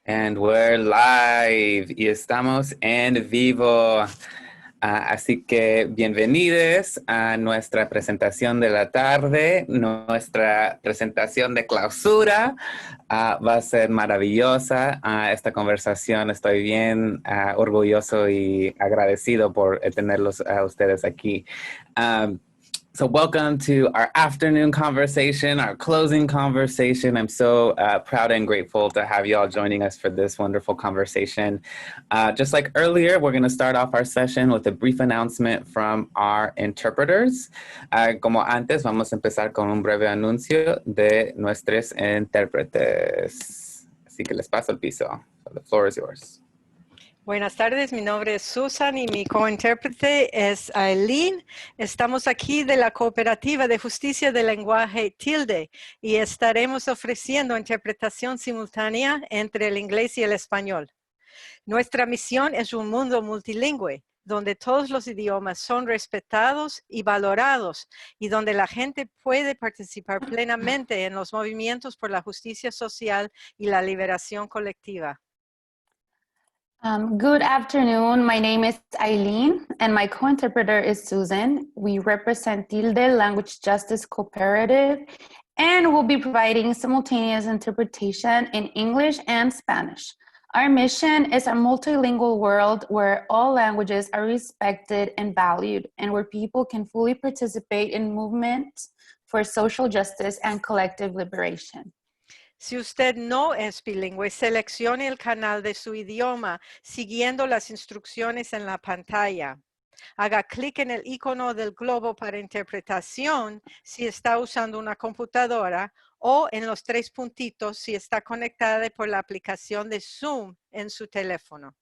And we're live y estamos en vivo. Así que bienvenidos a nuestra presentación de la tarde. Nuestra presentación de clausura va a ser maravillosa. Esta conversación, estoy bien orgulloso y agradecido por tenerlos a ustedes aquí. So welcome to our afternoon conversation, our closing conversation. I'm so proud and grateful to have you all joining us for this wonderful conversation. Just like earlier, we're going to start off our session with a brief announcement from our interpreters. Como antes, vamos a empezar con un breve anuncio de nuestros intérpretes. Así que les paso el piso. So the floor is yours. Buenas tardes, mi nombre es Susan y mi cointérprete es Aileen. Estamos aquí de la Cooperativa de Justicia del Lenguaje Tilde y estaremos ofreciendo interpretación simultánea entre el inglés y el español. Nuestra misión es un mundo multilingüe, donde todos los idiomas son respetados y valorados y donde la gente puede participar plenamente en los movimientos por la justicia social y la liberación colectiva. Good afternoon. My name is Aileen and my co-interpreter is Susan. We represent Tilde Language Justice Cooperative and we'll be providing simultaneous interpretation in English and Spanish. Our mission is a multilingual world where all languages are respected and valued and where people can fully participate in movements for social justice and collective liberation. Si usted no es bilingüe, seleccione el canal de su idioma siguiendo las instrucciones en la pantalla. Haga clic en el icono del globo para interpretación si está usando una computadora o en los tres puntitos si está conectada por la aplicación de Zoom en su teléfono.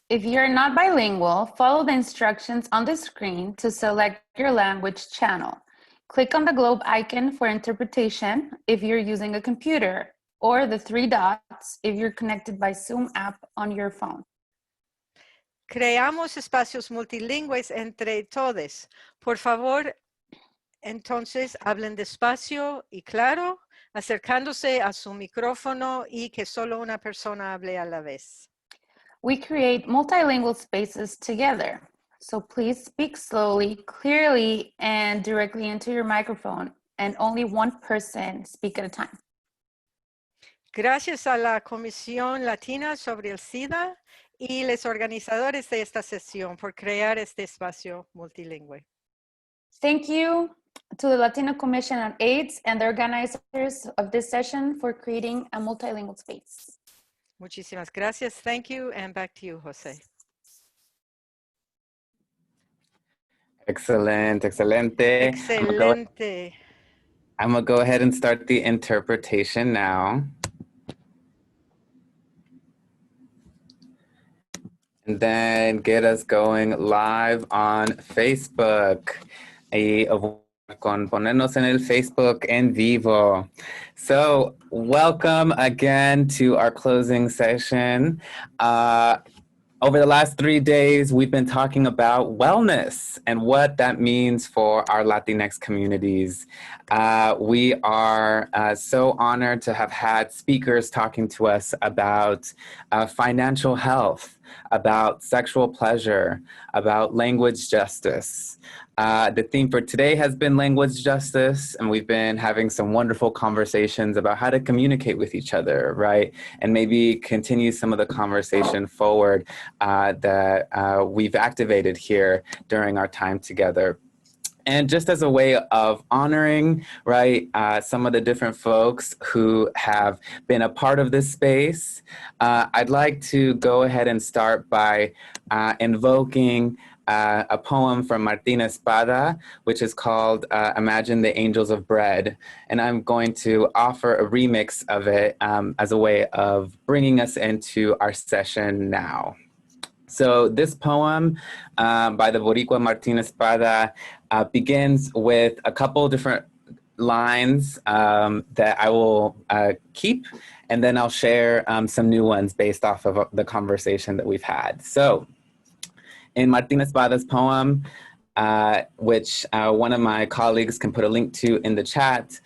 If you're not bilingual, follow the instructions on the screen to select your language channel. Click on the globe icon for interpretation if you're using a computer, or the three dots if you're connected by Zoom app on your phone. Creamos espacios multilingües entre todos. Por favor, entonces hablen despacio y claro, acercándose a su micrófono y que solo una persona hable a la vez. We create multilingual spaces together. So please speak slowly, clearly, and directly into your microphone, and only one person speak at a time. Gracias a la Comisión Latina sobre el SIDA y los organizadores de esta sesión por crear este espacio multilingüe. Thank you to the Latino Commission on AIDS and the organizers of this session for creating a multilingual space. Muchísimas gracias. Thank you, and back to you, Jose. Excellent, excelente. Excelente. I'm gonna go ahead and start the interpretation now. And then get us going live on Facebook. Y con ponernos en el Facebook en vivo. So welcome again to our closing session. Over the last 3 days, we've been talking about wellness and what that means for our Latinx communities. We are so honored to have had speakers talking to us about financial health, about sexual pleasure, about language justice. The theme for today has been language justice, and we've been having some wonderful conversations about how to communicate with each other, right? And maybe continue some of the conversation forward that we've activated here during our time together. And just as a way of honoring, right, some of the different folks who have been a part of this space, I'd like to go ahead and start by invoking a poem from Martina Espada, which is called Imagine the Angels of Bread. And I'm going to offer a remix of it as a way of bringing us into our session now. So this poem by the Boricua Martina Espada begins with a couple different lines that I will keep, and then I'll share some new ones based off of the conversation that we've had. So in Martina Espada's poem, which one of my colleagues can put a link to in the chat,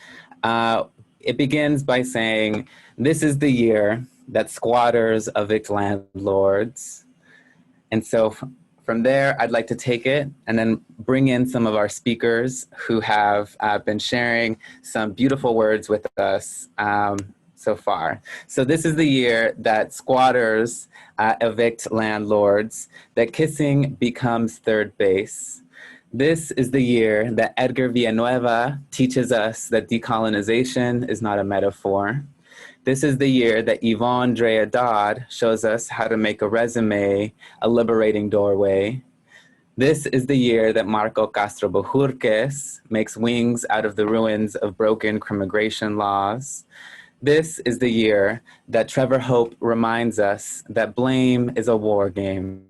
it begins by saying, "This is the year that squatters evict landlords. And so from there, I'd like to take it and then bring in some of our speakers who have been sharing some beautiful words with us so far. So this is the year that squatters evict landlords, that kissing becomes third base. This is the year that Edgar Villanueva teaches us that decolonization is not a metaphor. This is the year that Yvonne Drea Dodd shows us how to make a resume a liberating doorway. This is the year that Marco Castro Bojurquez makes wings out of the ruins of broken immigration laws. This is the year that Trevor Hope reminds us that blame is a war game.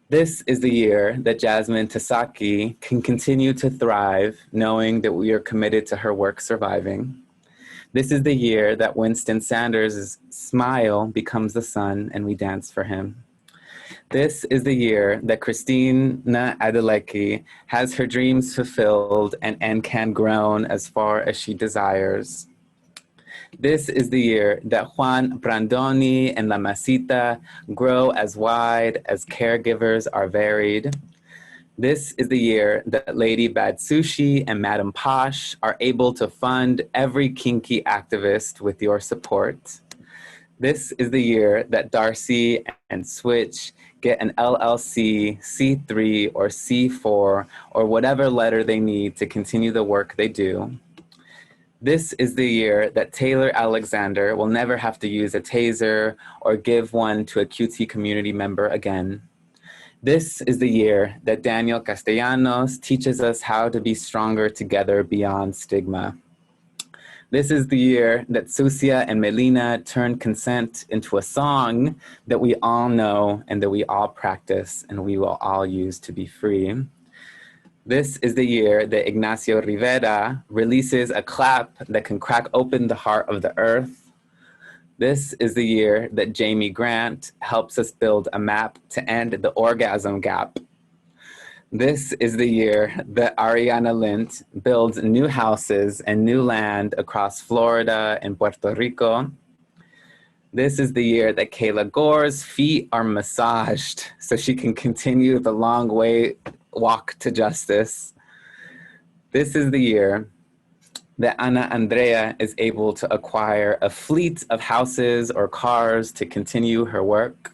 This is the year that Jasmine Tasaki can continue to thrive, knowing that we are committed to her work surviving. This is the year that Winston Sanders' smile becomes the sun and we dance for him. This is the year that Christina Adeleke has her dreams fulfilled and can grow as far as she desires. This is the year that Juan Brandoni and La Masita grow as wide as caregivers are varied. This is the year that Lady Bad Sushi and Madam Posh are able to fund every kinky activist with your support. This is the year that Darcy and Switch get an LLC, C3 or C4 or whatever letter they need to continue the work they do. This is the year that Taylor Alexander will never have to use a taser or give one to a QT community member again. This is the year that Daniel Castellanos teaches us how to be stronger together beyond stigma. This is the year that Susia and Melina turned consent into a song that we all know and that we all practice and we will all use to be free. This is the year that Ignacio Rivera releases a clap that can crack open the heart of the earth. This is the year that Jamie Grant helps us build a map to end the orgasm gap. This is the year that Ariana Lint builds new houses and new land across Florida and Puerto Rico. This is the year that Kayla Gore's feet are massaged so she can continue the long walk to justice. This is the year that Ana Andrea is able to acquire a fleet of houses or cars to continue her work.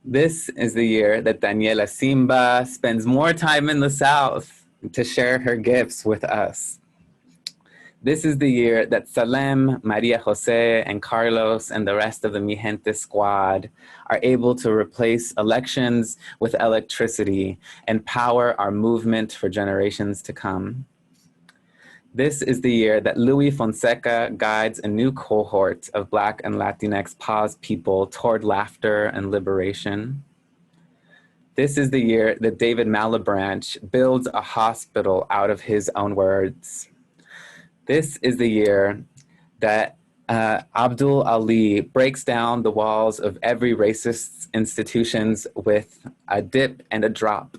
This is the year that Daniela Simba spends more time in the South to share her gifts with us. This is the year that Salem, Maria Jose, and Carlos and the rest of the Mi Gente squad are able to replace elections with electricity and power our movement for generations to come. This is the year that Louis Fonseca guides a new cohort of Black and Latinx pause people toward laughter and liberation. This is the year that David Malebranche builds a hospital out of his own words. This is the year that Abdul Ali breaks down the walls of every racist institutions with a dip and a drop.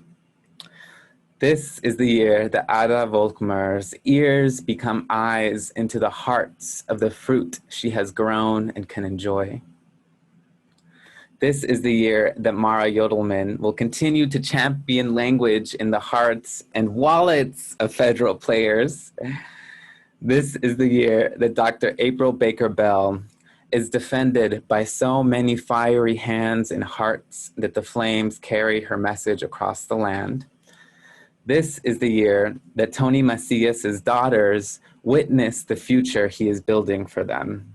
This is the year that Ada Volkmer's ears become eyes into the hearts of the fruit she has grown and can enjoy. This is the year that Mara Yodelman will continue to champion language in the hearts and wallets of federal players. This is the year that Dr. April Baker Bell is defended by so many fiery hands and hearts that the flames carry her message across the land. This is the year that Tony Macias's daughters witness the future he is building for them.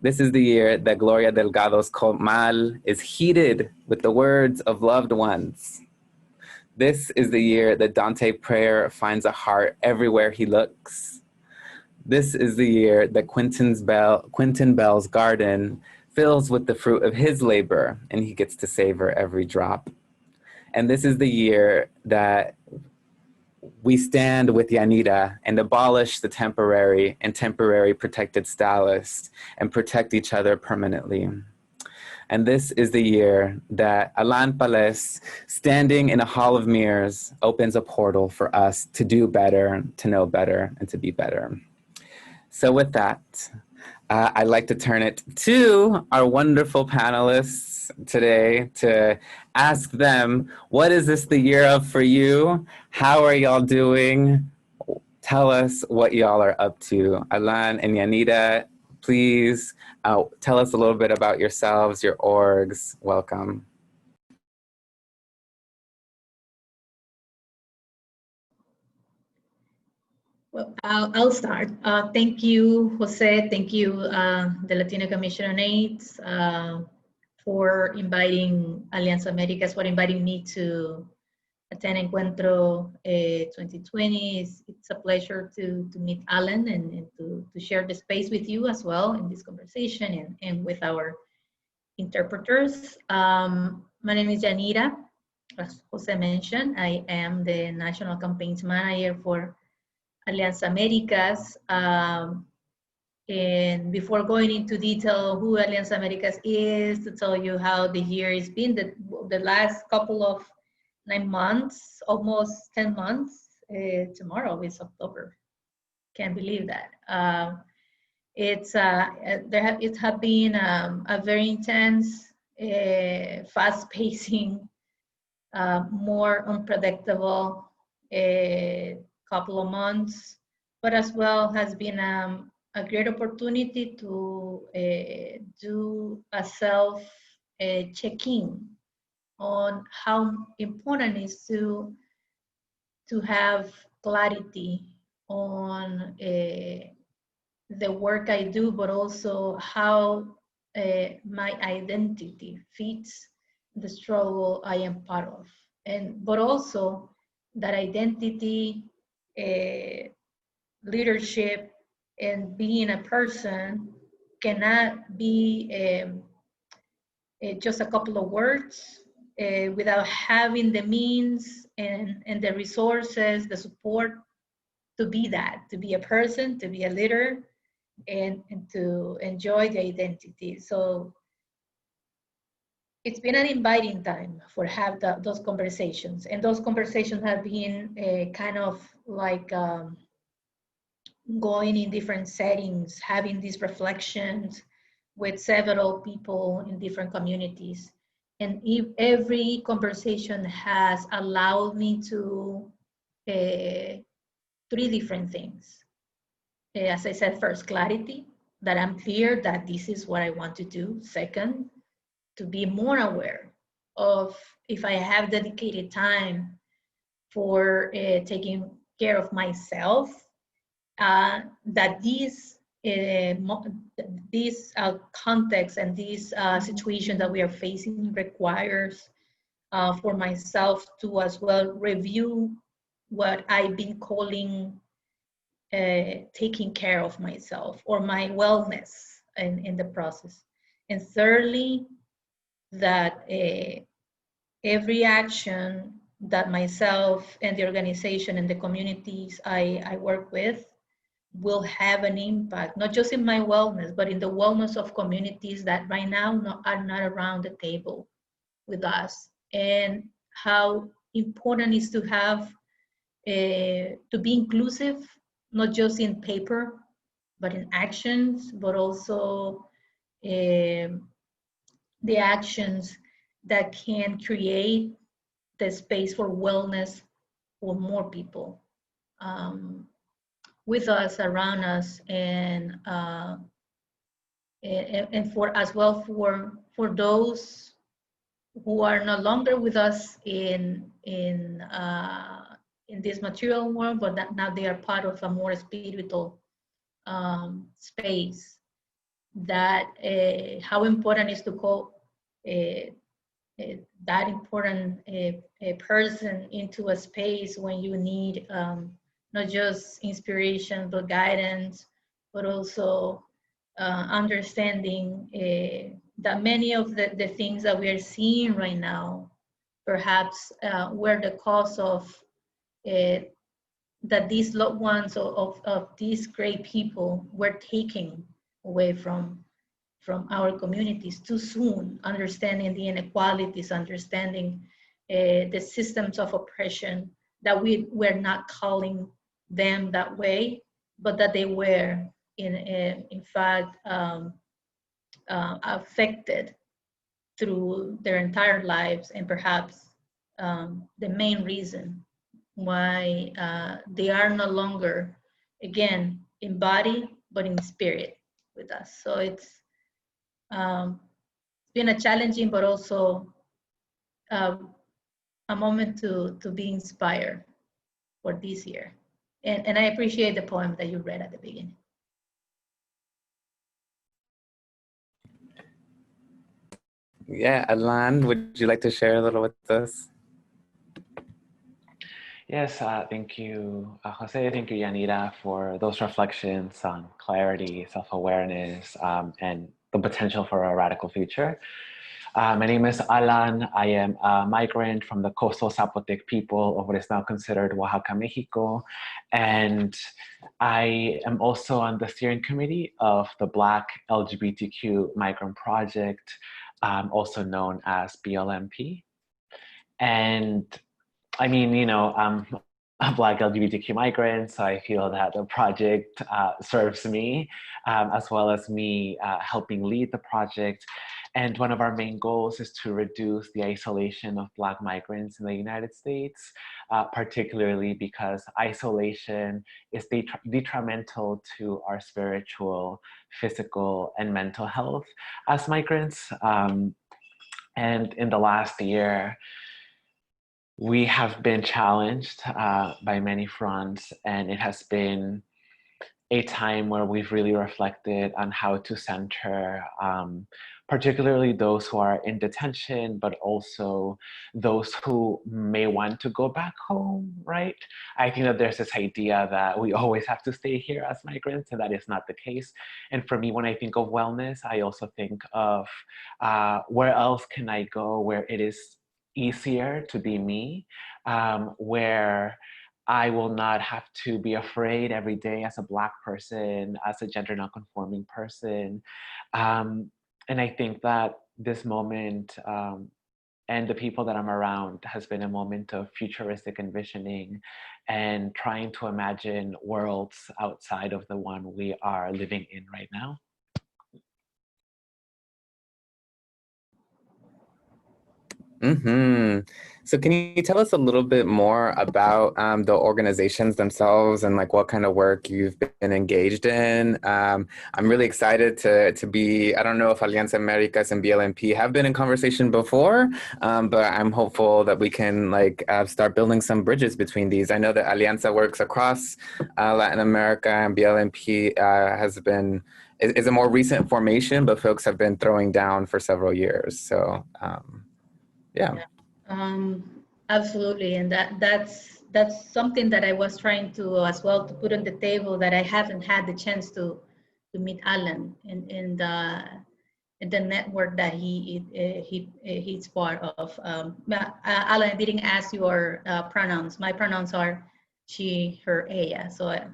This is the year that Gloria Delgado's Comal is heated with the words of loved ones. This is the year that Dante Prayer finds a heart everywhere he looks. This is the year that Quentin Bell's garden fills with the fruit of his labor and he gets to savor every drop. And this is the year that we stand with Yanira and abolish the temporary and temporary protected stylist and protect each other permanently. And this is the year that Alan Pelaez, standing in a hall of mirrors, opens a portal for us to do better, to know better, and to be better. So with that, I'd like to turn it to our wonderful panelists today to ask them, what is this the year of for you? How are y'all doing? Tell us what y'all are up to. Alan and Yanira, please tell us a little bit about yourselves, your orgs. Welcome. Well, I'll start. Thank you, Jose. Thank you, the Latino Commission on AIDS, for inviting Alianza Americas, for inviting me to attend Encuentro 2020. It's a pleasure to meet Alan and to share the space with you as well in this conversation and with our interpreters. My name is Yanira. As Jose mentioned, I am the National Campaigns Manager for Alianza Americas. And before going into detail who Alianza Americas is, to tell you how the year has been, the last couple of 9 months, almost 10 months. Tomorrow is October. Can't believe that. It has been a very intense, fast-pacing, more unpredictable couple of months, but as well has been a great opportunity to do a self check-in on how important it is to have clarity on the work I do, but also how my identity fits the struggle I am part of, but also that identity, leadership, and being a person cannot be just a couple of words without having the means and the resources, the support to be that, to be a person, to be a leader, and to enjoy the identity. So it's been an inviting time for have those conversations, and those conversations have been kind of like going in different settings, having these reflections with several people in different communities. And every conversation has allowed me to 3 different things. As I said, first, clarity, that I'm clear that this is what I want to do. Second, to be more aware of if I have dedicated time for taking care of myself, that these context and this situation that we are facing requires for myself to as well review what I've been calling taking care of myself or my wellness in the process. And thirdly, that every action that myself and the organization and the communities I work with will have an impact, not just in my wellness, but in the wellness of communities that right now are not around the table with us. And how important it is to have, to be inclusive, not just in paper, but in actions, but also the actions that can create the space for wellness for more people with us, around us, and for as well for those who are no longer with us in this material world, but that now they are part of a more spiritual space. That how important is to call that important person into a space when you need not just inspiration but guidance, but also understanding that many of the things that we are seeing right now perhaps were the cause of that these loved ones of these great people were taken away from our communities too soon, understanding the inequalities, understanding the systems of oppression, that we were not calling them that way, but that they were in fact, affected through their entire lives, and perhaps the main reason why they are no longer, again, in body, but in spirit with us. So it's been a challenging, but also a moment to be inspired for this year. And I appreciate the poem that you read at the beginning. Yeah, Alan, would you like to share a little with us? Yes, thank you, Jose. Thank you, Yanira, for those reflections on clarity, self-awareness, and the potential for a radical future. My name is Alan. I am a migrant from the coastal Zapotec people of what is now considered Oaxaca, Mexico. And I am also on the steering committee of the Black LGBTQ Migrant Project, also known as BLMP. And I mean, you know, I'm a Black LGBTQ migrant, so I feel that the project serves me, as well as me helping lead the project. And one of our main goals is to reduce the isolation of Black migrants in the United States, particularly because isolation is detrimental to our spiritual, physical, and mental health as migrants. And in the last year, we have been challenged by many fronts, and it has been a time where we've really reflected on how to center particularly those who are in detention, but also those who may want to go back home, right? I think that there's this idea that we always have to stay here as migrants, and that is not the case. And for me, when I think of wellness, I also think of where else can I go where it is easier to be me, where I will not have to be afraid every day as a Black person, as a gender nonconforming person. And I think that this moment and the people that I'm around has been a moment of futuristic envisioning and trying to imagine worlds outside of the one we are living in right now. Mm-hmm. So can you tell us a little bit more about the organizations themselves and like what kind of work you've been engaged in? I'm really excited to be, I don't know if Alianza Americas and BLMP have been in conversation before, but I'm hopeful that we can like start building some bridges between these. I know that Alianza works across Latin America, and BLMP is a more recent formation, but folks have been throwing down for several years. So yeah. Absolutely, and that's something that I was trying to as well to put on the table, that I haven't had the chance to meet Alan in the network that he's part of. Alan, I didn't ask your pronouns. My pronouns are she, her, ella. So I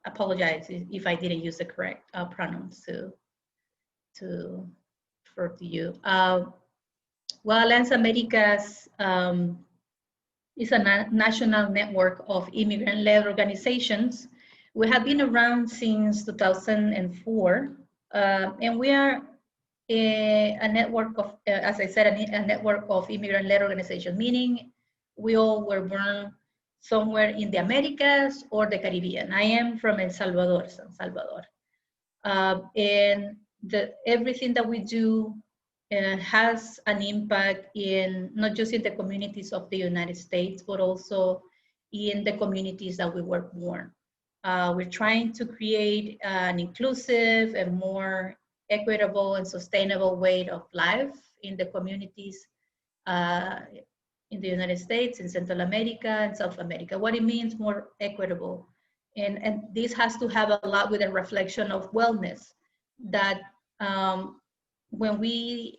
apologize if I didn't use the correct pronouns to refer to you. Well, Alianza Americas is a national network of immigrant-led organizations. We have been around since 2004, and we are a network of, as I said, a network of immigrant-led organizations, meaning we all were born somewhere in the Americas or the Caribbean. I am from El Salvador, San Salvador. And everything that we do has an impact in not just in the communities of the United States, but also in the communities that we were born. We're trying to create an inclusive and more equitable and sustainable way of life in the communities in the United States, in Central America, and South America. What it means more equitable. And this has to have a lot with a reflection of wellness, that when we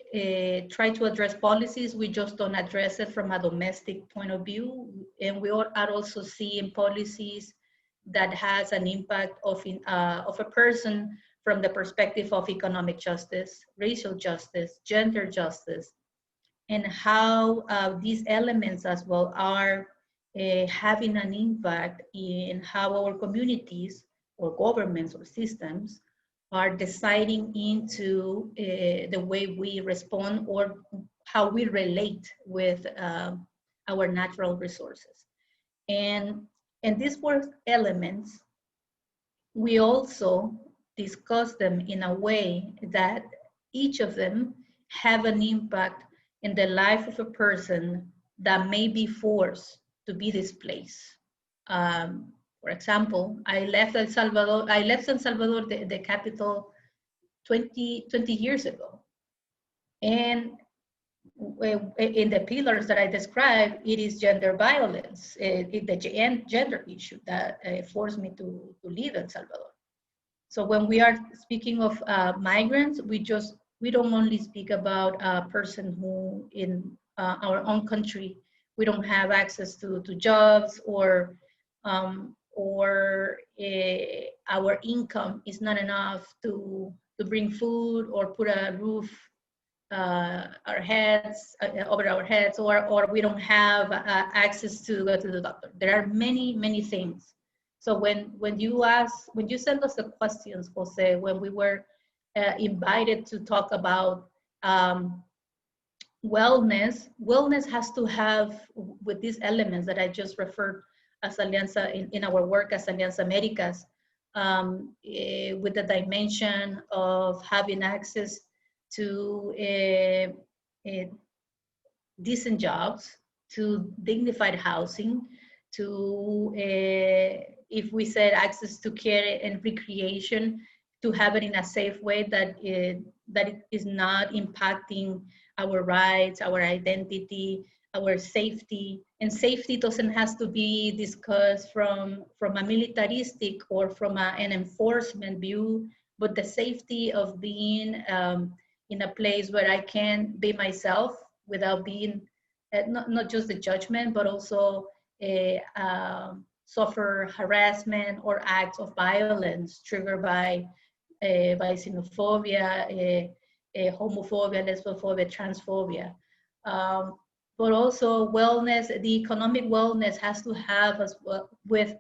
try to address policies, we just don't address it from a domestic point of view. And we are also seeing policies that has an impact of a person from the perspective of economic justice, racial justice, gender justice, and how these elements as well are having an impact in how our communities or governments or systems are deciding into the way we respond or how we relate with our natural resources. And these four elements, we also discuss them in a way that each of them have an impact in the life of a person that may be forced to be displaced. For example, I left San Salvador, the capital, 20 years ago. And in the pillars that I described, it is gender violence, the gender issue that forced me to leave El Salvador. So when we are speaking of migrants, we don't only speak about a person who in our own country, we don't have access to jobs, or our income is not enough to bring food or put a roof our heads over our heads, or we don't have access to go to the doctor. There are many things. So when you send us the questions, Jose, when we were invited to talk about wellness has to have with these elements that I just referred as Alianza in our work as Alianza Americas, with the dimension of having access to decent jobs, to dignified housing, to, if we said access to care and recreation, to have it in a safe way that it is not impacting our rights, our identity, our safety. And safety doesn't have to be discussed from a militaristic or from an enforcement view, but the safety of being in a place where I can be myself without being, not just the judgment, but also suffer harassment or acts of violence triggered by xenophobia, homophobia, lesbophobia, transphobia. But also wellness, the economic wellness has to have as well with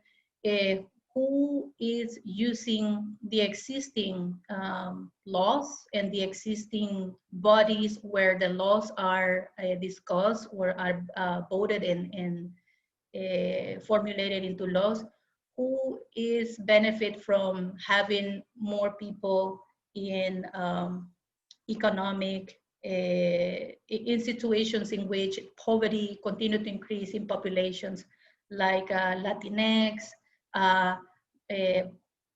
who is using the existing laws and the existing bodies where the laws are discussed or are voted and formulated into laws, who is benefit from having more people in economic, in situations in which poverty continues to increase in populations like Latinx,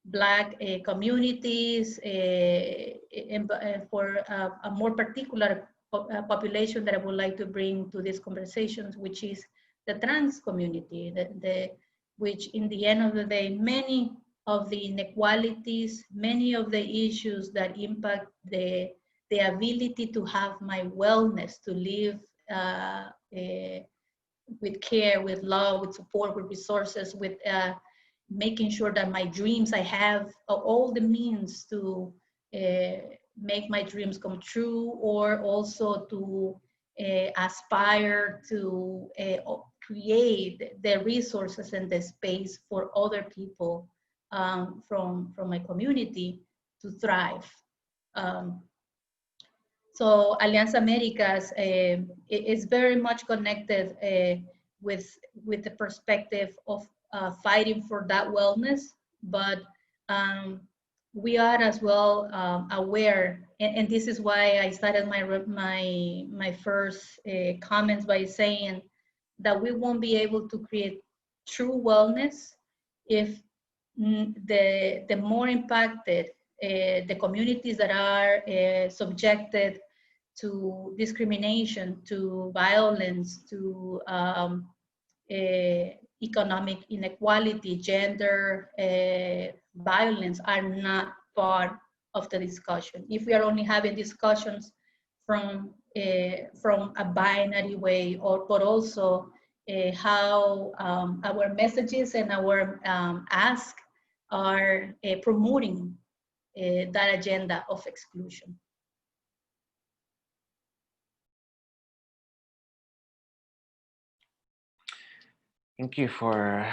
Black communities, and for a more particular population that I would like to bring to these conversations, which is the trans community, which in the end of the day, many of the inequalities, many of the issues that impact the ability to have my wellness, to live with care, with love, with support, with resources, with making sure that my dreams, I have all the means to make my dreams come true, or also to aspire to create the resources and the space for other people from my community to thrive. So Alianza Americas is very much connected with the perspective of fighting for that wellness, but we are as well aware, and this is why I started my first comments by saying that we won't be able to create true wellness if the more impacted the communities that are subjected to discrimination, to violence, to economic inequality, gender violence are not part of the discussion. If we are only having discussions from a binary way, but also how our messages and our ask are promoting that agenda of exclusion. Thank you for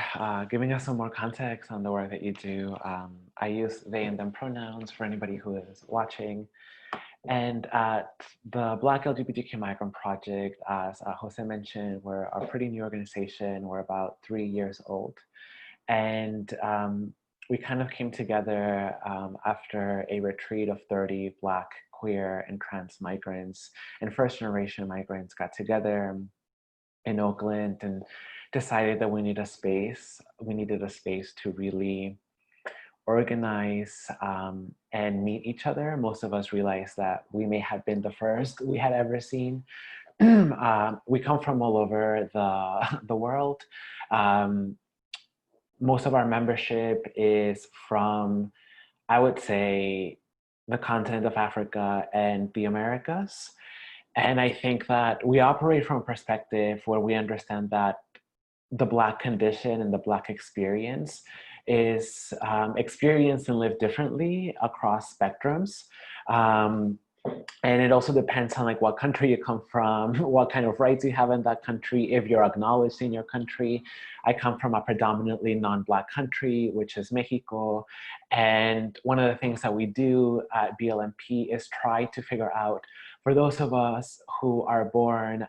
giving us some more context on the work that you do. I use they and them pronouns for anybody who is watching. And at the Black LGBTQ Migrant Project, as Jose mentioned, we're a pretty new organization. We're about 3 years old. And we kind of came together after a retreat of 30 Black, queer, and trans migrants and first-generation migrants got together in Oakland and decided that we needed a space to really organize and meet each other. Most of us realized that we may have been the first we had ever seen. We come from all over the world. Most of our membership is from, I would say, the continent of Africa and the Americas. And I think that we operate from a perspective where we understand that the Black condition and the Black experience is experienced and lived differently across spectrums. And it also depends on like what country you come from, what kind of rights you have in that country, if you're acknowledged in your country. I come from a predominantly non-Black country, which is Mexico. And one of the things that we do at BLMP is try to figure out, for those of us who are born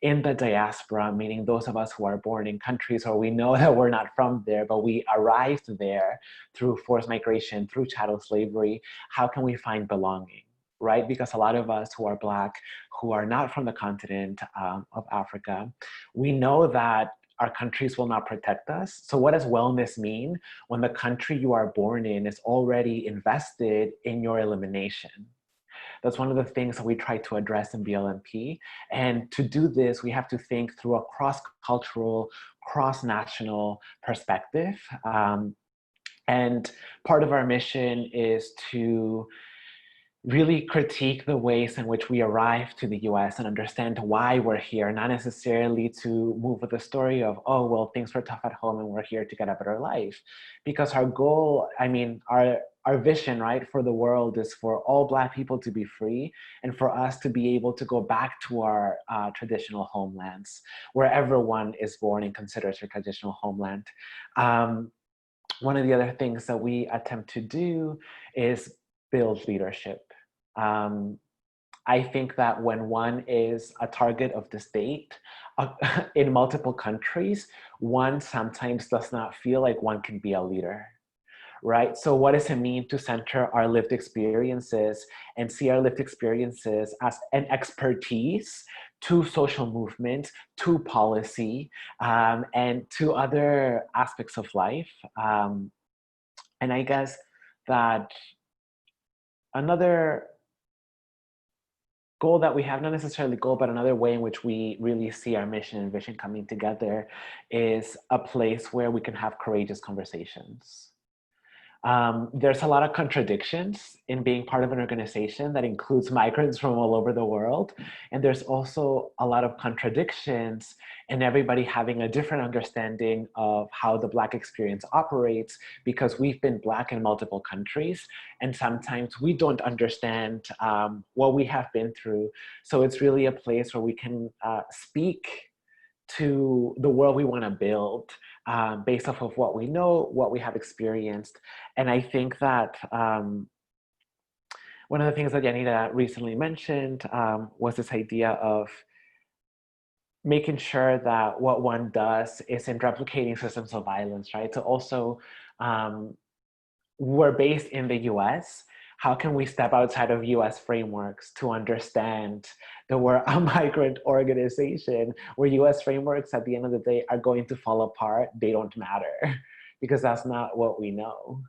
in the diaspora, meaning those of us who are born in countries where we know that we're not from there, but we arrived there through forced migration, through chattel slavery, how can we find belonging? Right? Because a lot of us who are Black, who are not from the continent of Africa, we know that our countries will not protect us. So what does wellness mean when the country you are born in is already invested in your elimination? That's one of the things that we try to address in BLMP. And to do this, we have to think through a cross-cultural, cross-national perspective. And part of our mission is to really critique the ways in which we arrive to the US and understand why we're here, not necessarily to move with the story of, oh, well, things were tough at home and we're here to get a better life. Because our goal, I mean, our vision, right, for the world is for all Black people to be free and for us to be able to go back to our traditional homelands, wherever one is born and considers their traditional homeland. One of the other things that we attempt to do is build leadership. I think that when one is a target of the state in multiple countries, one sometimes does not feel like one can be a leader, right? So what does it mean to center our lived experiences and see our lived experiences as an expertise to social movement, to policy, and to other aspects of life? And I guess that another goal that we have, not necessarily goal, but another way in which we really see our mission and vision coming together is a place where we can have courageous conversations. There's a lot of contradictions in being part of an organization that includes migrants from all over the world. And there's also a lot of contradictions in everybody having a different understanding of how the Black experience operates, because we've been Black in multiple countries. And sometimes we don't understand what we have been through. So it's really a place where we can speak to the world we want to build based off of what we know, what we have experienced. And I think that one of the things that Yanira recently mentioned was this idea of making sure that what one does isn't replicating systems of violence, right? So also, we're based in the US. How can we step outside of US frameworks to understand that we're a migrant organization where US frameworks at the end of the day are going to fall apart? They don't matter because that's not what we know.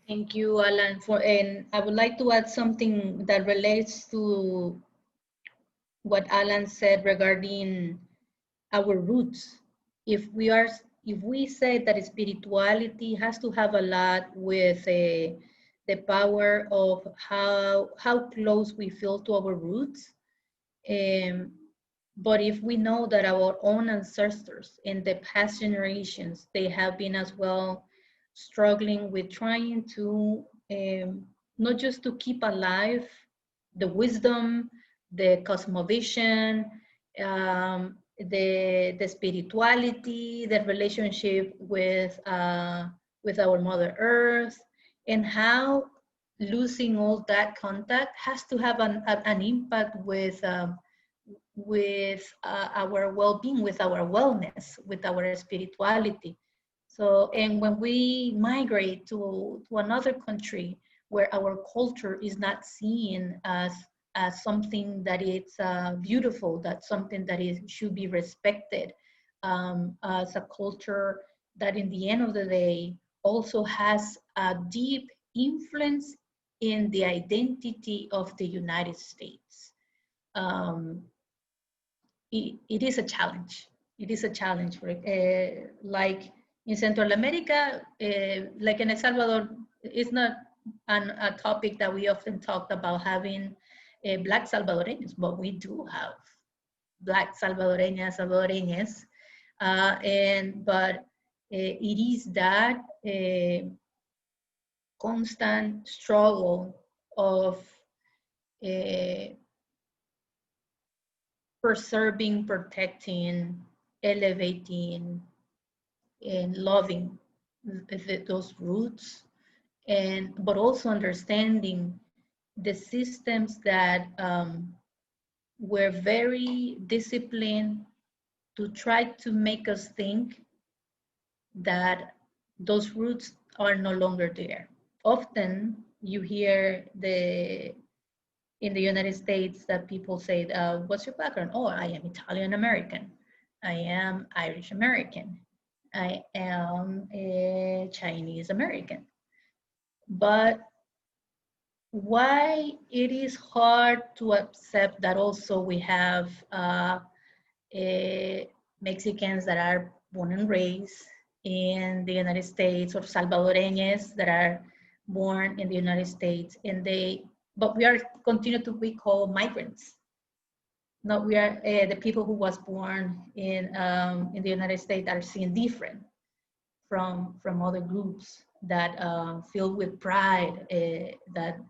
Thank you, Alan. And I would like to add something that relates to what Alan said regarding our roots. If we say that spirituality has to have a lot with the power of how close we feel to our roots. But if we know that our own ancestors in the past generations, they have been as well struggling with trying to not just to keep alive the wisdom, the cosmovision, the spirituality, the relationship with our Mother Earth, and how losing all that contact has to have an impact with our well-being, with our wellness, with our spirituality. So, and when we migrate to another country where our culture is not seen as something that is beautiful, that's something that should be respected, as a culture that in the end of the day also has a deep influence in the identity of the United States. It is a challenge. It is a challenge. Like in Central America, like in El Salvador, it's not a topic that we often talked about having Black Salvadoreños, but we do have Black Salvadoreñas, Salvadoreñas, but it is that constant struggle of preserving, protecting, elevating, and loving those roots, but also understanding the systems that were very disciplined to try to make us think that those roots are no longer there. Often you hear in the United States that people say, what's your background? Oh, I am Italian American. I am Irish American. I am a Chinese American. But why it is hard to accept that also we have Mexicans that are born and raised in the United States, or Salvadoreños that are born in the United States, but we are continue to be called migrants. No, we are the people who was born in the United States are seen different from other groups that feel with pride that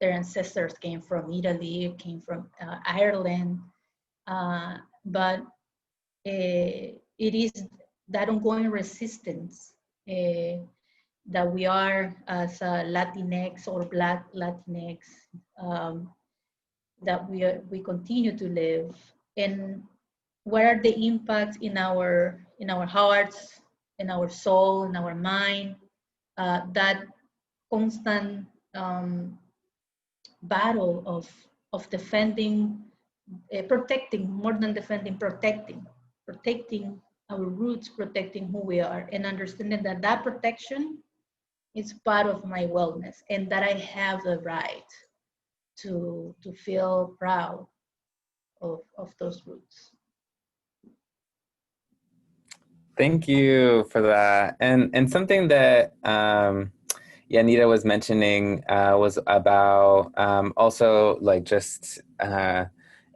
their ancestors came from Italy, came from Ireland, but it is that ongoing resistance that we are as Latinx or Black Latinx, that we continue to live, and what are the impacts in our hearts, in our soul, in our mind, that constant battle of defending, protecting, more than defending, protecting our roots, protecting who we are, and understanding that that protection is part of my wellness, and that I have the right to feel proud of those roots. Thank you for that. And something that Yanira was mentioning was about also like just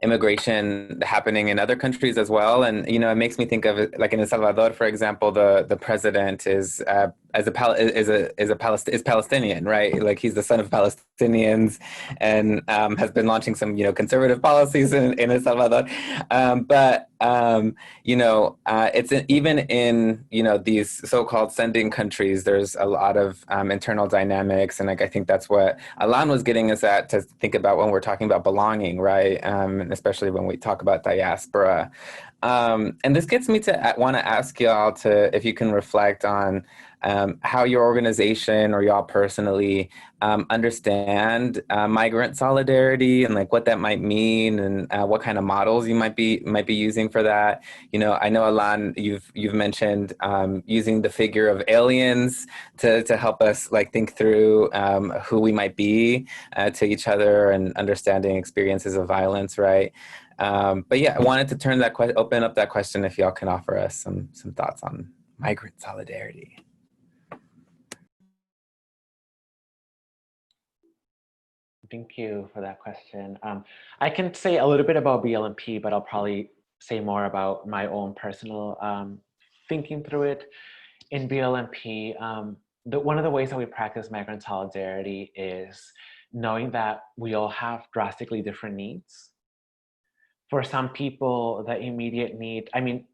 immigration happening in other countries as well. And, you know, it makes me think of it, like in El Salvador, for example, the president is Palestinian, right? Like he's the son of Palestinians, and has been launching some, you know, conservative policies in El Salvador. You know, it's even in, you know, these so-called sending countries, there's a lot of internal dynamics. And like, I think that's what Alan was getting us at, to think about when we're talking about belonging, right? And especially when we talk about diaspora. And this gets me to want to ask y'all if you can reflect on how your organization or y'all personally understand migrant solidarity, and like what that might mean, and what kind of models you might be using for that. You know, I know Alan, you've mentioned using the figure of aliens to help us like think through who we might be to each other, and understanding experiences of violence, right? But yeah, I wanted to open up that question, if y'all can offer us some thoughts on migrant solidarity. Thank you for that question. I can say a little bit about BLMP, but I'll probably say more about my own personal thinking through it. In BLMP, one of the ways that we practice migrant solidarity is knowing that we all have drastically different needs, for some people, the immediate need, I mean,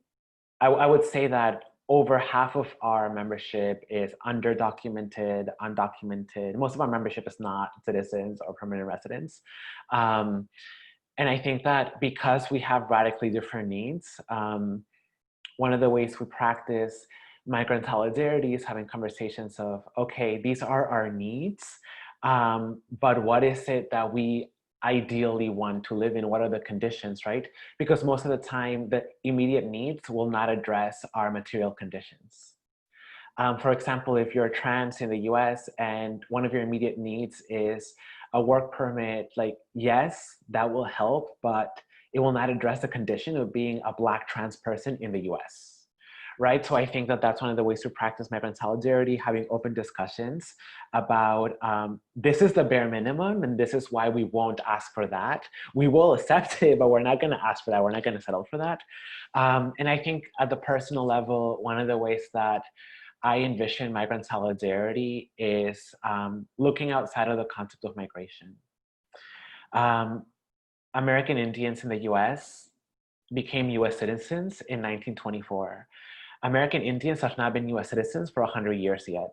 I would say that over half of our membership is underdocumented, undocumented. Most of our membership is not citizens or permanent residents. And I think that because we have radically different needs, one of the ways we practice migrant solidarity is having conversations of, okay, these are our needs, but what is it that we ideally want to live in? What are the conditions, right? Because most of the time, the immediate needs will not address our material conditions. For example, if you're trans in the US and one of your immediate needs is a work permit, like, yes, that will help, but it will not address the condition of being a Black trans person in the US. Right, so I think that that's one of the ways to practice migrant solidarity, having open discussions about this is the bare minimum and this is why we won't ask for that. We will accept it, but we're not gonna ask for that. We're not gonna settle for that. And I think at the personal level, one of the ways that I envision migrant solidarity is looking outside of the concept of migration. American Indians in the US became US citizens in 1924. American Indians have not been US citizens for 100 years yet.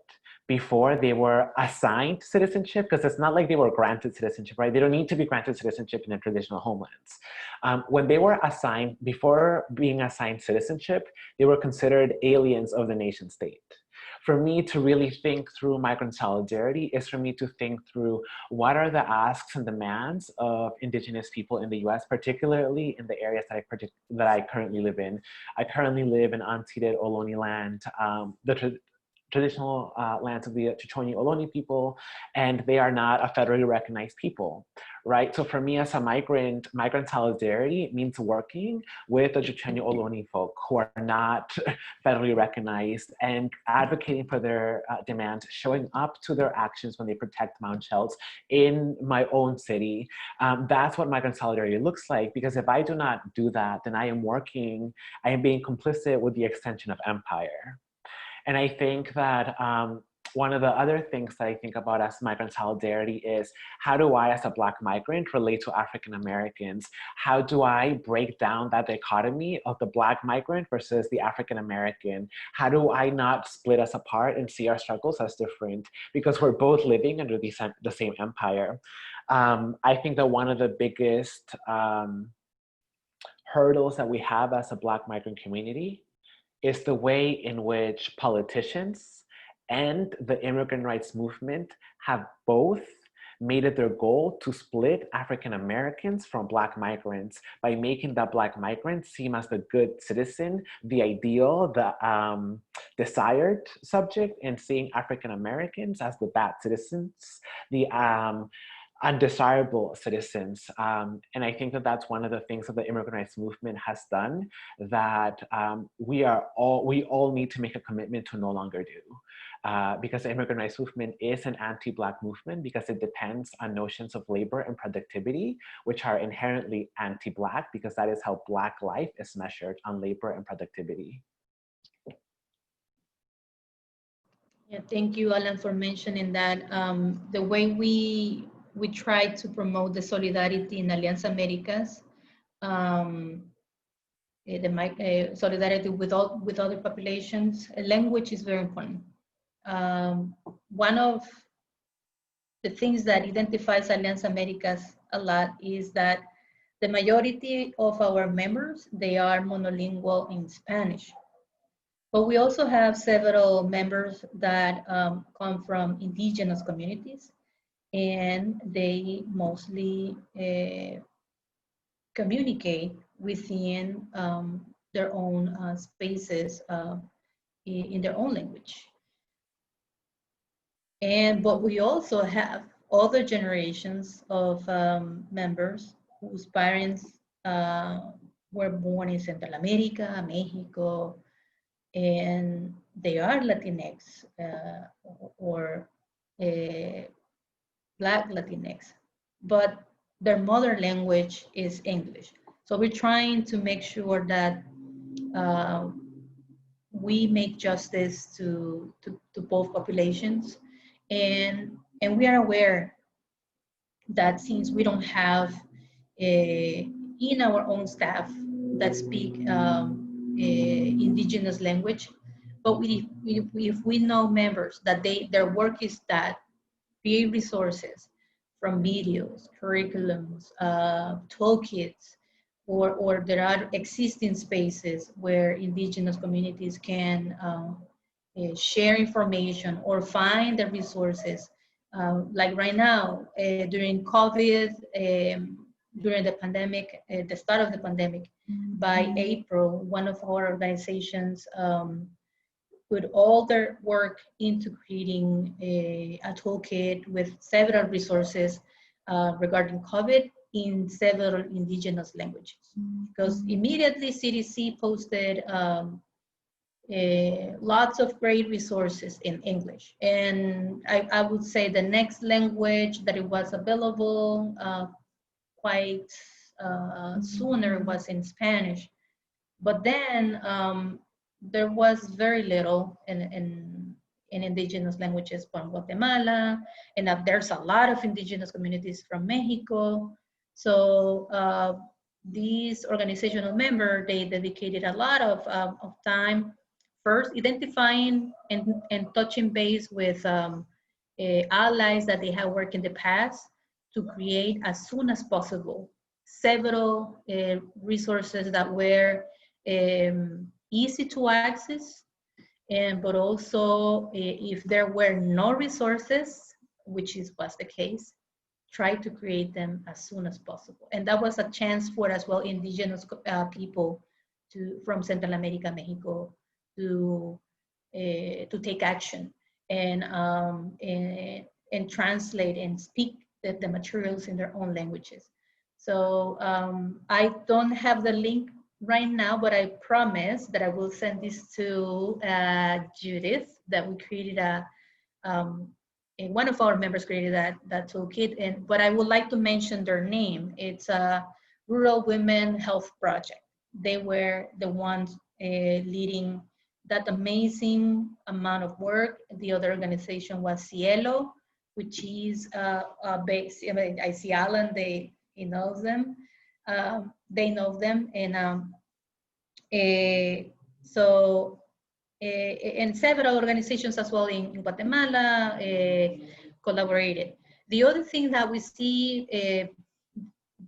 Before, they were assigned citizenship, because it's not like they were granted citizenship, right? They don't need to be granted citizenship in their traditional homelands. When they were assigned, before being assigned citizenship, they were considered aliens of the nation state. For me to really think through migrant solidarity is for me to think through what are the asks and demands of Indigenous people in the US, particularly in the areas that I currently live in. I currently live in unceded Ohlone land, traditional lands of the Chichoni Ohlone people, and they are not a federally recognized people, right? So for me as a migrant solidarity means working with the Chichoni Ohlone folk who are not federally recognized and advocating for their demands, showing up to their actions when they protect Mount Shells in my own city. That's what migrant solidarity looks like, because if I do not do that, then I am being complicit with the extension of empire. And I think that one of the other things that I think about as migrant solidarity is, how do I as a Black migrant relate to African Americans? How do I break down that dichotomy of the Black migrant versus the African American? How do I not split us apart and see our struggles as different? Because we're both living under the same empire. I think that one of the biggest hurdles that we have as a Black migrant community is the way in which politicians and the immigrant rights movement have both made it their goal to split African Americans from Black migrants by making that Black migrant seem as the good citizen, the ideal, the desired subject, and seeing African Americans as the bad citizens, the undesirable citizens. And I think that that's one of the things that the immigrant rights movement has done that we all need to make a commitment to no longer do. Because the immigrant rights movement is an anti-Black movement because it depends on notions of labor and productivity, which are inherently anti-Black, because that is how Black life is measured, on labor and productivity. Yeah, thank you, Alan, for mentioning that. The way we try to promote the solidarity in Alianza Americas, solidarity with other populations, language is very important. One of the things that identifies Alianza Americas a lot is that the majority of our members, they are monolingual in Spanish. But we also have several members that come from indigenous communities, and they mostly communicate within their own spaces in their own language. But we also have other generations of members whose parents were born in Central America, Mexico, and they are Latinx or Black Latinx, but their mother language is English. So we're trying to make sure that we make justice to both populations, and we are aware that since we don't have in our own staff that speak indigenous language. But if we know members that their work is that create resources from videos, curriculums, toolkits, or there are existing spaces where indigenous communities can share information or find the resources. Like right now, during COVID, during the pandemic, the start of the pandemic, by April, one of our organizations put all their work into creating a toolkit with several resources regarding COVID in several indigenous languages. Because immediately CDC posted lots of great resources in English. And I would say the next language that it was available quite sooner was in Spanish. But then there was very little in indigenous languages from Guatemala, and there's a lot of indigenous communities from Mexico. So these organizational members, they dedicated a lot of time first identifying and touching base with allies that they have worked in the past to create as soon as possible several resources that were easy to access, but also if there were no resources, which was the case, try to create them as soon as possible. And that was a chance for as well indigenous people from Central America, Mexico, to take action and translate and speak the materials in their own languages. So I don't have the link right now, but I promise that I will send this to Judith, that we created and one of our members created that toolkit. But I would like to mention their name. It's a Rural Women Health Project. They were the ones leading that amazing amount of work. The other organization was Cielo, which is based, I see Alan, he knows them. They know them, and and several organizations as well in Guatemala collaborated. The other thing that we see,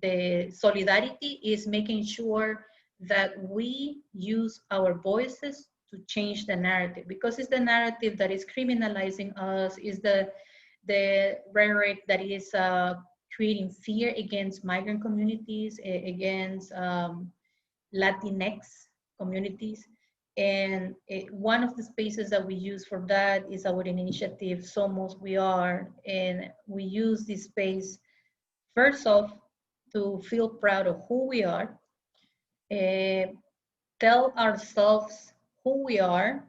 the solidarity, is making sure that we use our voices to change the narrative, because it's the narrative that is criminalizing us, is the rhetoric that is creating fear against migrant communities, against Latinx communities. And one of the spaces that we use for that is our initiative, Somos We Are. And we use this space, first off, to feel proud of who we are, tell ourselves who we are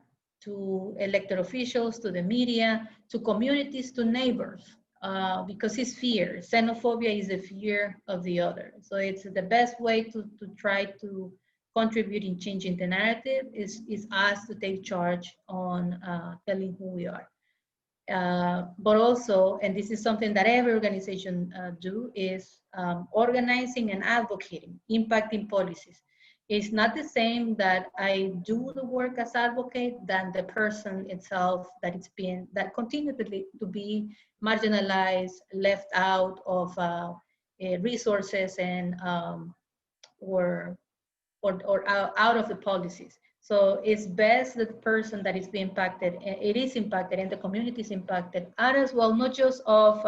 to elected officials, to the media, to communities, to neighbors. Because it's fear. Xenophobia is the fear of the other. So it's the best way to try to contribute in changing the narrative is us to take charge on telling who we are. But also, and this is something that every organization do, is organizing and advocating, impacting policies. It's not the same that I do the work as advocate than the person itself that continue to be marginalized, left out of resources and or out of the policies. So it's best that the person that is being impacted, it is impacted, and the community is impacted, are as well, not just of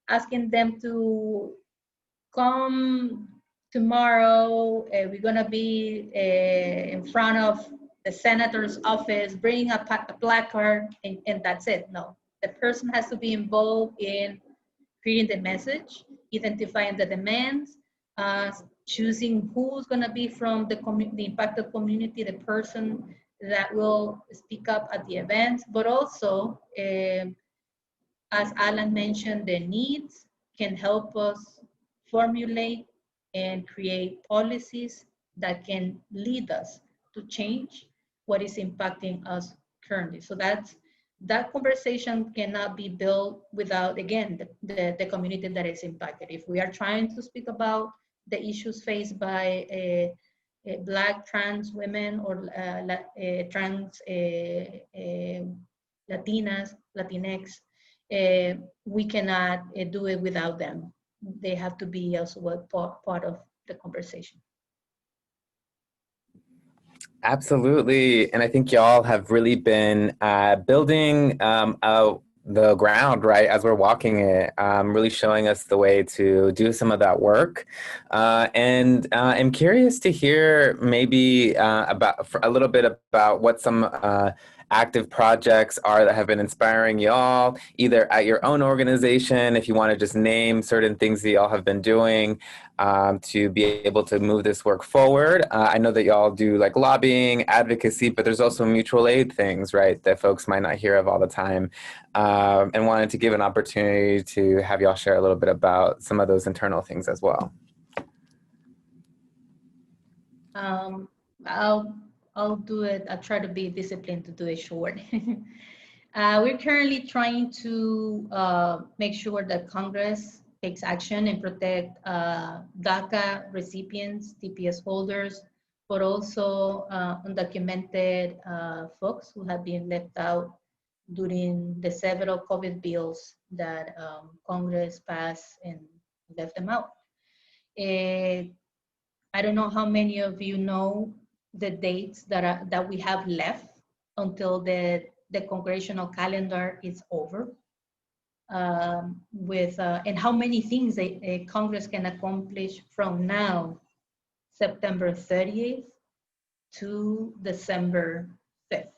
asking them to come tomorrow, we're gonna be in front of the senator's office, bring a placard, and that's it. No, the person has to be involved in creating the message, identifying the demands, choosing who's gonna be from the impacted community, the person that will speak up at the events, but also, as Alan mentioned, the needs can help us formulate and create policies that can lead us to change what is impacting us currently. So that conversation cannot be built without, again, the community that is impacted. If we are trying to speak about the issues faced by Black trans women or trans Latinas, Latinx, we cannot do it without them. They have to be also a part of the conversation. Absolutely. And I think y'all have really been building out the ground, right, as we're walking it, really showing us the way to do some of that work. And I'm curious to hear maybe about a little bit about what some active projects are that have been inspiring y'all, either at your own organization, if you want to just name certain things that y'all have been doing to be able to move this work forward. I know that y'all do like lobbying, advocacy, but there's also mutual aid things, right, that folks might not hear of all the time. And wanted to give an opportunity to have y'all share a little bit about some of those internal things as well. I'll do it. I'll try to be disciplined to do it short. We're currently trying to make sure that Congress takes action and protect DACA recipients, TPS holders, but also undocumented folks who have been left out during the several COVID bills that Congress passed and left them out. I don't know how many of you know the dates that we have left until the congressional calendar is over, and how many things Congress can accomplish from now, September 30th to December 5th,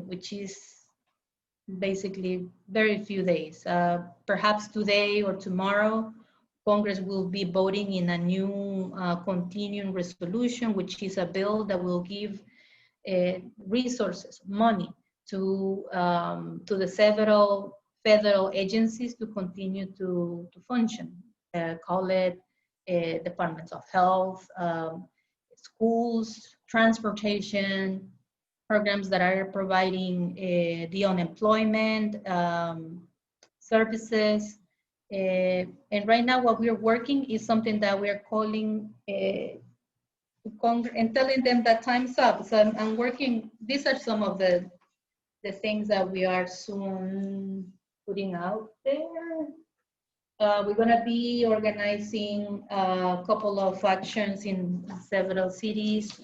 which is basically very few days. Perhaps today or tomorrow, Congress will be voting in a new continuing resolution, which is a bill that will give resources, money to the several federal agencies to continue to function. Call it departments of health, schools, transportation, programs that are providing the unemployment services. And right now what we're working is something that we're calling and telling them that time's up. So I'm working, these are some of the things that we are soon putting out there. We're gonna be organizing a couple of actions in several cities,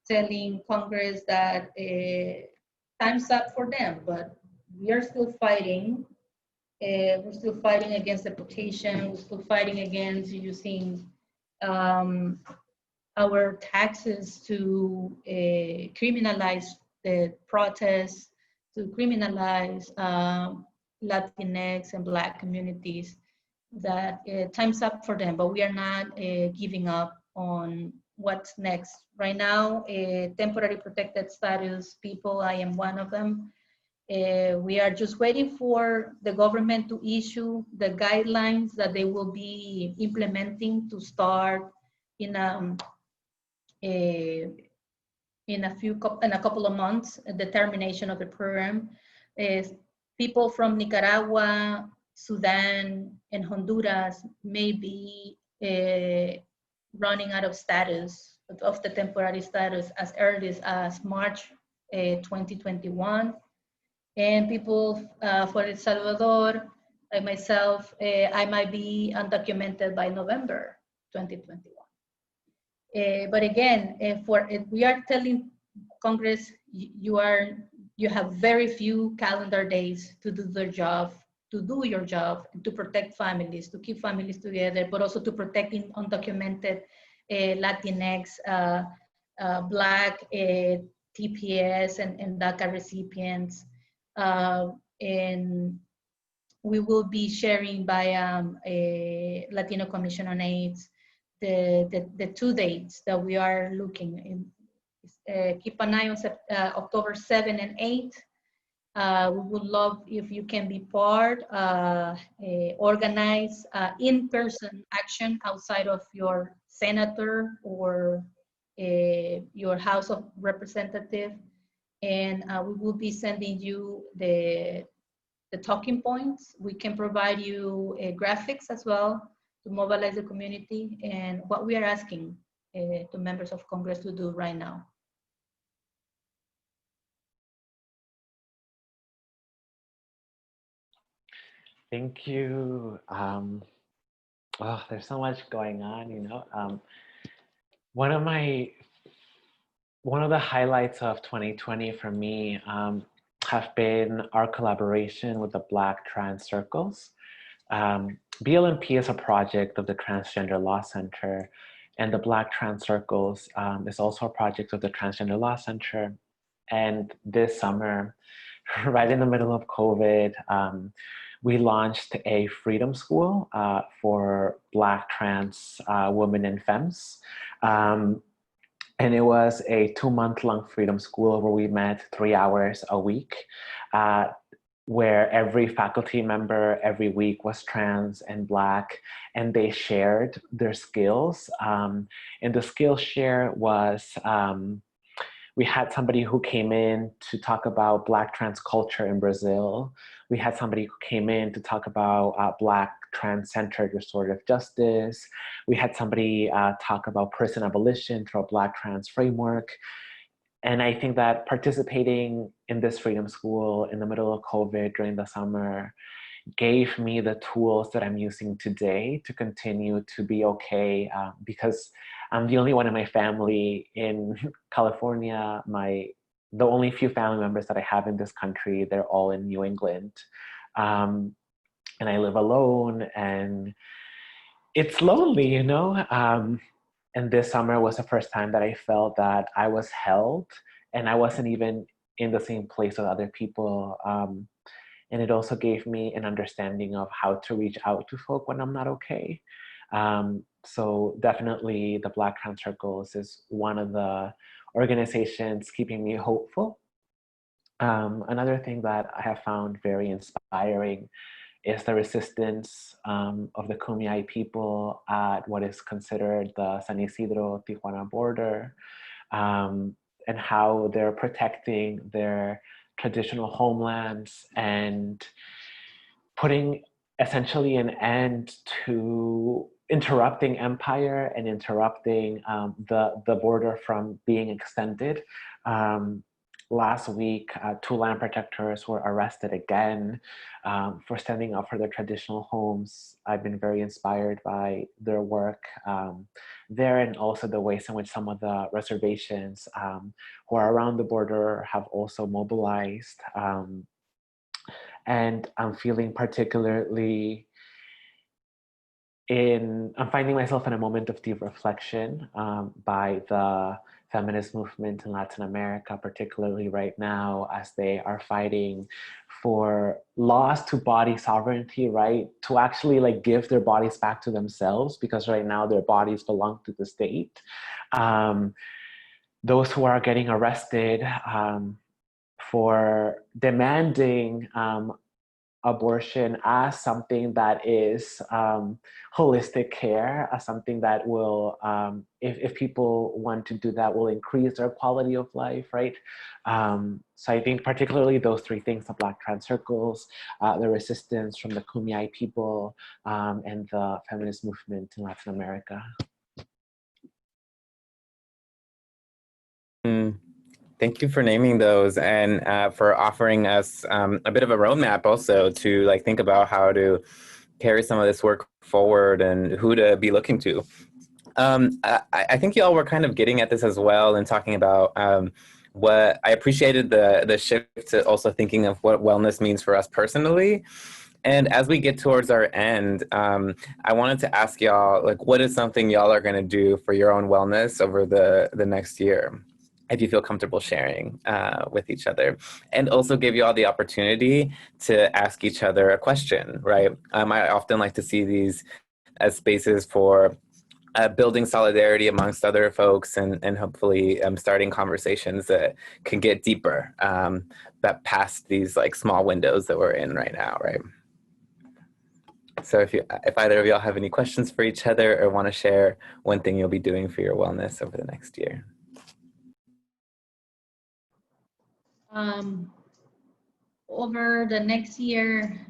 telling Congress that time's up for them, but we are still fighting. We're still fighting against deportation. We're still fighting against using our taxes to criminalize the protests, to criminalize Latinx and Black communities. That time's up for them, but we are not giving up on what's next. Right now, temporary protected status people, I am one of them. We are just waiting for the government to issue the guidelines that they will be implementing to start in a couple of months. The termination of the program. People from Nicaragua, Sudan, and Honduras may be running out of status, of the temporary status, as early as March 2021. And people for El Salvador, like myself, I might be undocumented by November 2021. But again, we are telling Congress, you have very few calendar days to do their job, to do your job, to protect families, to keep families together, but also to protect undocumented Latinx, Black, TPS, and DACA recipients. And we will be sharing by a Latino Commission on AIDS the 2 dates that we are looking in. Keep an eye on October 7 and 8. We would love if you can be part, organize in-person action outside of your senator or your House of Representative. And we will be sending you the talking points. We can provide you graphics as well to mobilize the community, and what we are asking to members of Congress to do right now. Thank you. Oh, there's so much going on, you know. One of the highlights of 2020 for me have been our collaboration with the Black Trans Circles. BLMP is a project of the Transgender Law Center, and the Black Trans Circles is also a project of the Transgender Law Center. And this summer, right in the middle of COVID, we launched a freedom school for Black trans women and femmes. And it was a 2-month-long freedom school where we met 3 hours a week, where every faculty member every week was trans and Black, and they shared their skills. And the skill share was, we had somebody who came in to talk about Black trans culture in Brazil. We had somebody who came in to talk about Black trans-centered restorative justice. We had somebody talk about prison abolition through a Black trans framework. And I think that participating in this freedom school in the middle of COVID during the summer gave me the tools that I'm using today to continue to be okay, because I'm the only one in my family in California. The only few family members that I have in this country, they're all in New England. And I live alone, and it's lonely, you know? And this summer was the first time that I felt that I was held, and I wasn't even in the same place with other people. And it also gave me an understanding of how to reach out to folk when I'm not okay. So definitely the Black Trans Circles is one of the organizations keeping me hopeful. Another thing that I have found very inspiring is the resistance of the Kumeyaay people at what is considered the San Isidro-Tijuana border, and how they're protecting their traditional homelands and putting essentially an end to interrupting empire and interrupting the border from being extended. Last week, 2 land protectors were arrested again for standing up for their traditional homes. I've been very inspired by their work there, and also the ways in which some of the reservations who are around the border have also mobilized. And I'm feeling particularly I'm finding myself in a moment of deep reflection by the feminist movement in Latin America, particularly right now, as they are fighting for laws to body sovereignty, right? To actually like give their bodies back to themselves, because right now their bodies belong to the state. Those who are getting arrested for demanding abortion as something that is holistic care, as something that will, if people want to do that, will increase their quality of life, right? So I think particularly those 3 things, the Black Trans Circles, the resistance from the Kumeyaay people, and the feminist movement in Latin America. Thank you for naming those, and for offering us a bit of a roadmap also to like think about how to carry some of this work forward and who to be looking to. I think y'all were kind of getting at this as well and talking about what I appreciated the shift to also thinking of what wellness means for us personally. And as we get towards our end, I wanted to ask y'all, like, what is something y'all are going to do for your own wellness over the next year, if you feel comfortable sharing with each other, and also give you all the opportunity to ask each other a question, right? I often like to see these as spaces for building solidarity amongst other folks, and hopefully starting conversations that can get deeper, that past these like small windows that we're in right now, right? So if either of y'all have any questions for each other or want to share one thing you'll be doing for your wellness over the next year. Over the next year,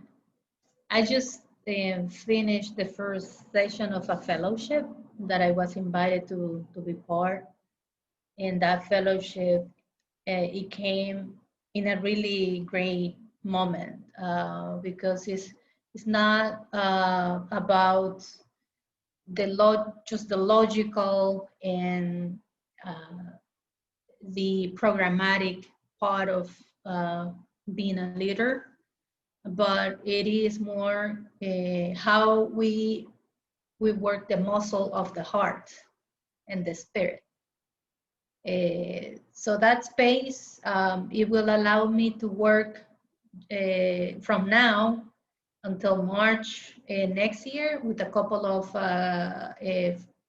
I just finished the first session of a fellowship that I was invited to be part. And that fellowship, it came in a really great moment because it's not about just the logical and the programmatic part of being a leader, but it is more how we work the muscle of the heart and the spirit. So that space, it will allow me to work from now until March next year with a couple of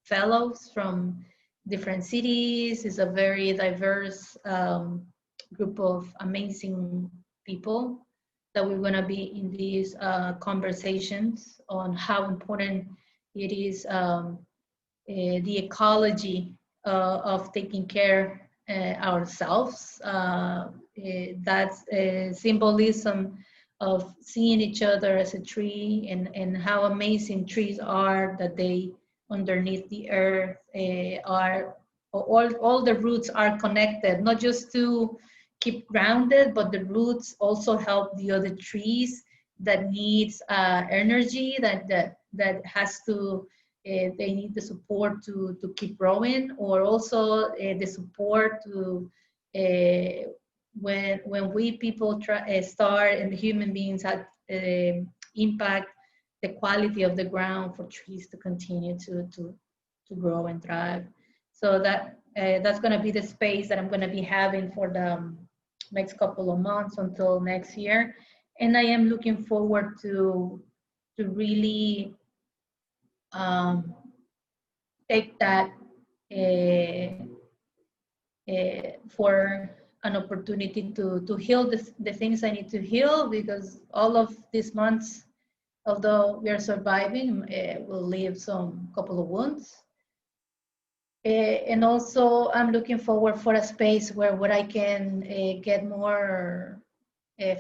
fellows from different cities. It's a very diverse group of amazing people that we're going to be in these conversations on how important it is the ecology of taking care ourselves. That's a symbolism of seeing each other as a tree and how amazing trees are, that they underneath the earth are, all the roots are connected, not just to keep grounded, but the roots also help the other trees that needs energy, that has to, they need the support to keep growing, or also the support to when we people start and the human beings have impact the quality of the ground for trees to continue to grow and thrive. So that's going to be the space that I'm going to be having for the next couple of months until next year, and I am looking forward to really take that for an opportunity to heal the things I need to heal, because all of these months, although we are surviving, we'll leave some couple of wounds. And also I'm looking forward for a space where I can get more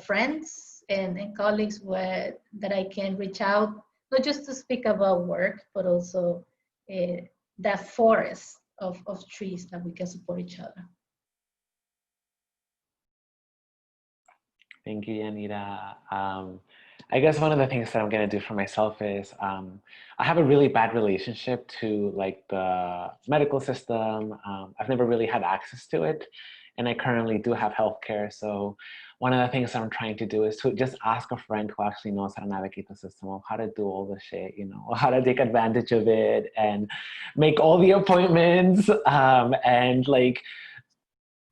friends and colleagues that I can reach out, not just to speak about work, but also that forest of trees that we can support each other. Thank you, Yanira. I guess one of the things that I'm going to do for myself is I have a really bad relationship to like the medical system. I've never really had access to it, and I currently do have healthcare. So one of the things I'm trying to do is to just ask a friend who actually knows how to navigate the system, of how to do all the shit, you know, how to take advantage of it and make all the appointments and like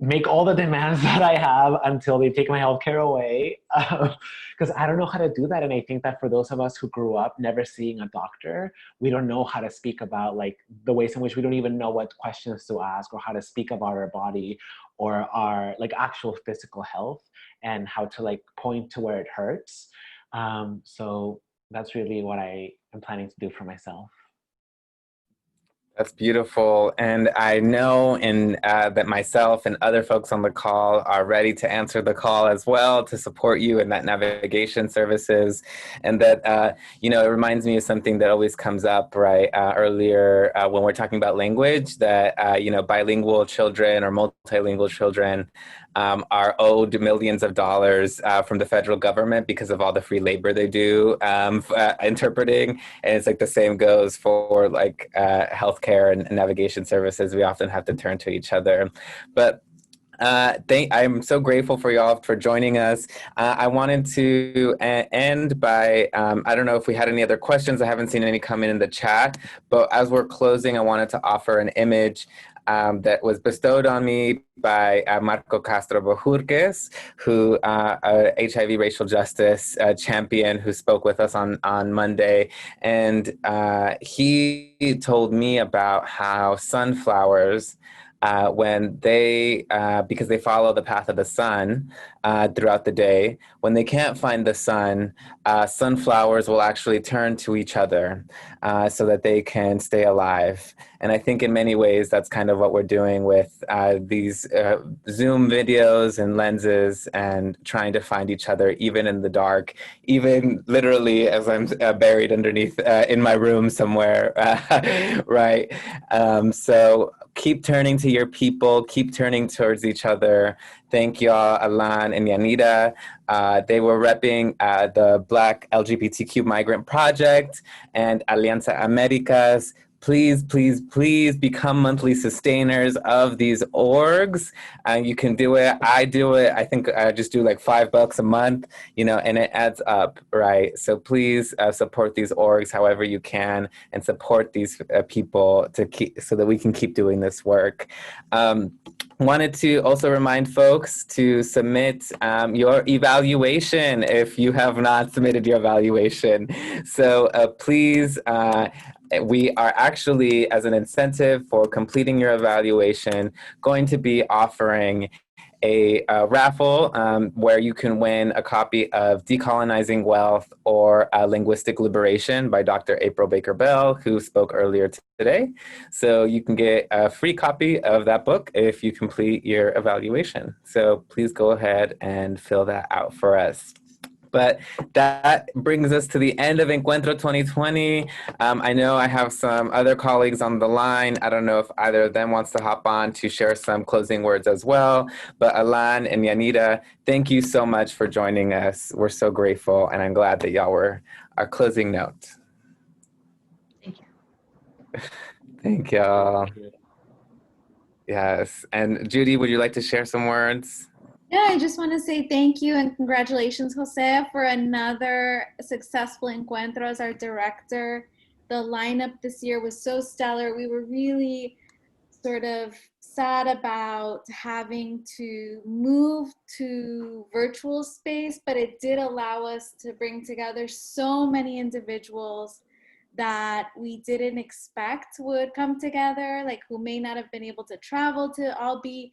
make all the demands that I have until they take my healthcare away. Because I don't know how to do that. And I think that for those of us who grew up never seeing a doctor, we don't know how to speak about like the ways in which we don't even know what questions to ask or how to speak about our body or our like actual physical health and how to like point to where it hurts. So that's really what I am planning to do for myself. That's beautiful. And I know that myself and other folks on the call are ready to answer the call as well to support you in that navigation services. And that, you know, it reminds me of something that always comes up, right, earlier when we're talking about language, that, you know, bilingual children or multilingual children are owed millions of dollars from the federal government because of all the free labor they do interpreting. And it's like the same goes for like healthcare and navigation services. We often have to turn to each other. But I'm so grateful for y'all for joining us. I wanted to end by, I don't know if we had any other questions. I haven't seen any come in the chat, but as we're closing, I wanted to offer an image that was bestowed on me by Marco Castro Bojurquez, who a HIV racial justice champion who spoke with us on Monday. And he told me about how sunflowers when they, because they follow the path of the sun throughout the day, when they can't find the sun, sunflowers will actually turn to each other so that they can stay alive. And I think in many ways, that's kind of what we're doing with these Zoom videos and lenses and trying to find each other, even in the dark, even literally as I'm buried underneath in my room somewhere, right? So keep turning to your people, keep turning towards each other. Thank y'all, Alan and Yanira. They were repping the Black LGBTQ Migrant Project and Alianza Americas. Please, please, please become monthly sustainers of these orgs. You can do it. I do it. I think I just do like $5 a month, you know, and it adds up, right? So please support these orgs however you can and support these people to keep, so that we can keep doing this work. Wanted to also remind folks to submit your evaluation if you have not submitted your evaluation. So please, we are actually, as an incentive for completing your evaluation, going to be offering a raffle where you can win a copy of Decolonizing Wealth or Linguistic Liberation by Dr. April Baker Bell, who spoke earlier today. So you can get a free copy of that book if you complete your evaluation. So please go ahead and fill that out for us. But that brings us to the end of Encuentro 2020. I know I have some other colleagues on the line. I don't know if either of them wants to hop on to share some closing words as well. But Alan and Yanira, thank you so much for joining us. We're so grateful, and I'm glad that y'all were our closing note. Thank you. Thank y'all. Yes, and Judy, would you like to share some words? Yeah, I just want to say thank you and congratulations, Jose, for another successful Encuentro as our director. The lineup this year was so stellar. We were really sort of sad about having to move to virtual space, but it did allow us to bring together so many individuals that we didn't expect would come together, like who may not have been able to travel to all be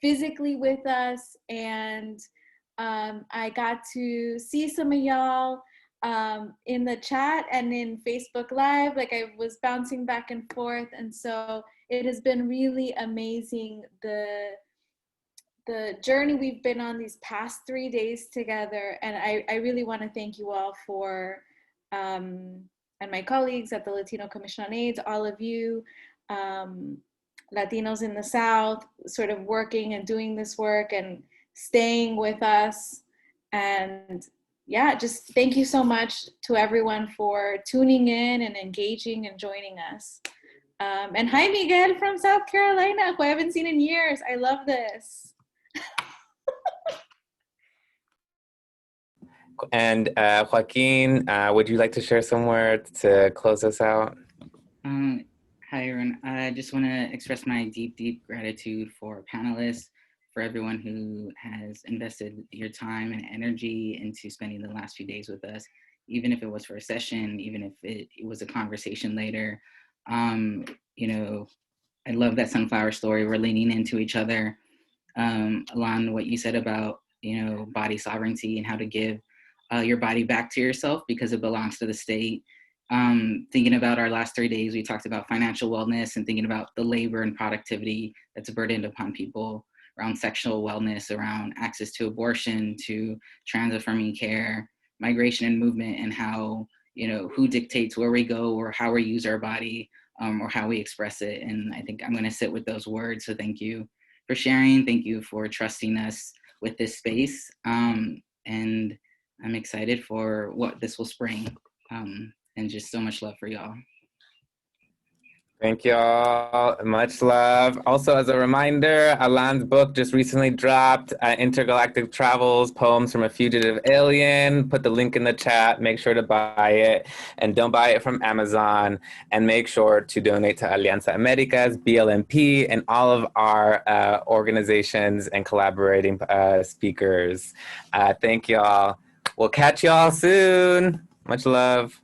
physically with us. And I got to see some of y'all in the chat and in Facebook Live. Like, I was bouncing back and forth, and so it has been really amazing, the journey we've been on these past 3 days together. And I really want to thank you all for and my colleagues at the Latino Commission on AIDS, all of you Latinos in the South, sort of working and doing this work and staying with us. And yeah, just thank you so much to everyone for tuning in and engaging and joining us. And hi, Miguel from South Carolina, who I haven't seen in years. I love this. And Joaquin, would you like to share some words to close us out? Hi, everyone. I just want to express my deep, deep gratitude for panelists, for everyone who has invested your time and energy into spending the last few days with us, even if it was for a session, even if it was a conversation later. You know, I love that sunflower story. We're leaning into each other. Alon, what you said about, you know, body sovereignty and how to give your body back to yourself because it belongs to the state. Thinking about our last 3 days, we talked about financial wellness and thinking about the labor and productivity that's burdened upon people around sexual wellness, around access to abortion, to trans-affirming care, migration and movement, and how, you know, who dictates where we go or how we use our body or how we express it. And I think I'm going to sit with those words. So thank you for sharing. Thank you for trusting us with this space. And I'm excited for what this will spring. And just so much love for y'all. Thank y'all. Much love. Also, as a reminder, Alan's book just recently dropped, Intergalactic Travels, Poems from a Fugitive Alien. Put the link in the chat. Make sure to buy it. And don't buy it from Amazon. And make sure to donate to Alianza Americas, BLMP, and all of our organizations and collaborating speakers. Thank y'all. We'll catch y'all soon. Much love.